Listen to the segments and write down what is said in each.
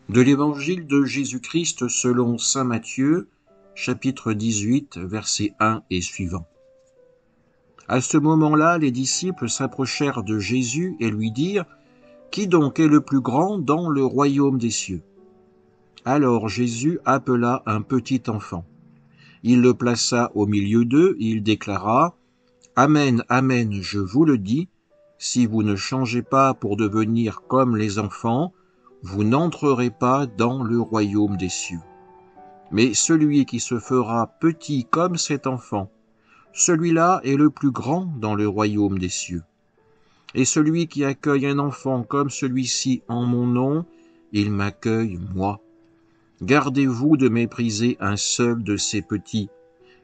De l'Évangile de Jésus-Christ selon saint Matthieu, chapitre 18, versets 1 et suivants. À ce moment-là, les disciples s'approchèrent de Jésus et lui dirent : « Qui donc est le plus grand dans le royaume des cieux ?» Alors Jésus appela un petit enfant. Il le plaça au milieu d'eux et il déclara : « Amen, amen, je vous le dis, si vous ne changez pas pour devenir comme les enfants, vous n'entrerez pas dans le royaume des cieux. Mais celui qui se fera petit comme cet enfant, celui-là est le plus grand dans le royaume des cieux. Et celui qui accueille un enfant comme celui-ci en mon nom, il m'accueille moi. Gardez-vous de mépriser un seul de ces petits,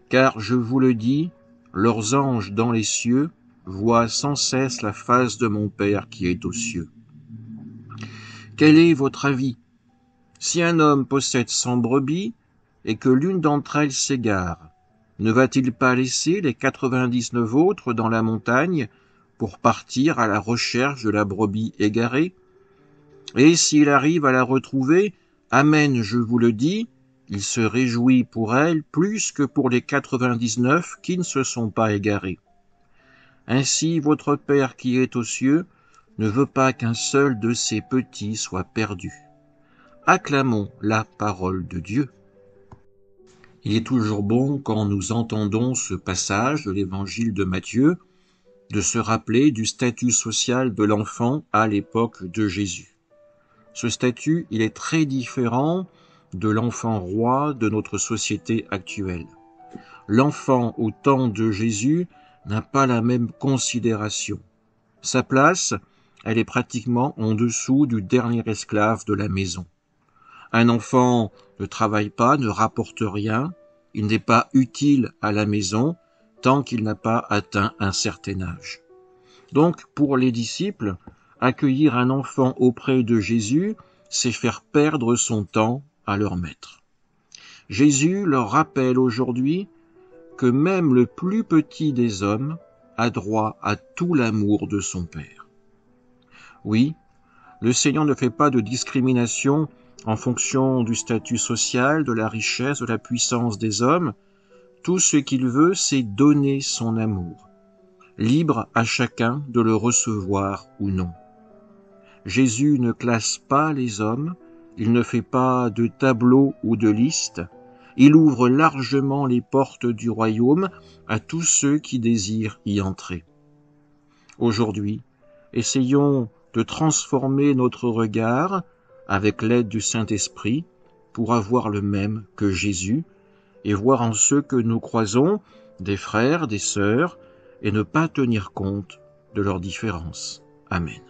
car je vous le dis, leurs anges dans les cieux voient sans cesse la face de mon Père qui est aux cieux. Quel est votre avis ? Si un homme possède 100 brebis et que l'une d'entre elles s'égare, ne va-t-il pas laisser les 99 autres dans la montagne pour partir à la recherche de la brebis égarée ? Et s'il arrive à la retrouver, amen, je vous le dis, il se réjouit pour elle plus que pour les 99 qui ne se sont pas égarés. Ainsi, votre Père qui est aux cieux ne veut pas qu'un seul de ses petits soit perdu. Acclamons la parole de Dieu. Il est toujours bon, quand nous entendons ce passage de l'Évangile de Matthieu, de se rappeler du statut social de l'enfant à l'époque de Jésus. Ce statut, il est très différent de l'enfant roi de notre société actuelle. L'enfant au temps de Jésus n'a pas la même considération. Sa place, elle est pratiquement en dessous du dernier esclave de la maison. Un enfant ne travaille pas, ne rapporte rien, il n'est pas utile à la maison tant qu'il n'a pas atteint un certain âge. Donc, pour les disciples, accueillir un enfant auprès de Jésus, c'est faire perdre son temps à leur maître. Jésus leur rappelle aujourd'hui que même le plus petit des hommes a droit à tout l'amour de son Père. Oui, le Seigneur ne fait pas de discrimination en fonction du statut social, de la richesse, de la puissance des hommes. Tout ce qu'il veut, c'est donner son amour, libre à chacun de le recevoir ou non. Jésus ne classe pas les hommes, il ne fait pas de tableau ou de liste, il ouvre largement les portes du royaume à tous ceux qui désirent y entrer. Aujourd'hui, essayons de transformer notre regard avec l'aide du Saint-Esprit pour avoir le même que Jésus et voir en ceux que nous croisons des frères, des sœurs et ne pas tenir compte de leurs différences. Amen.